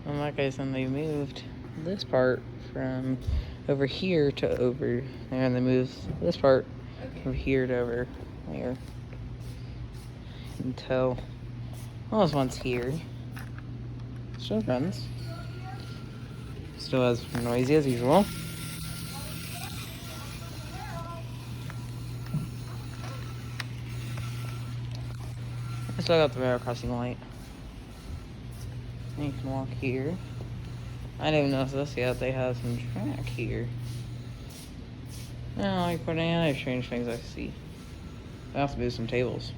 And like I said, they moved this part from over here to over there, and they moved this part from here to over there. Until, well, this one's here. Still runs. Still as noisy as usual. I still got the railroad crossing light. And you can walk here. I didn't even notice this yet. They have some track here. I don't like putting any other strange things I see. I have to move some tables.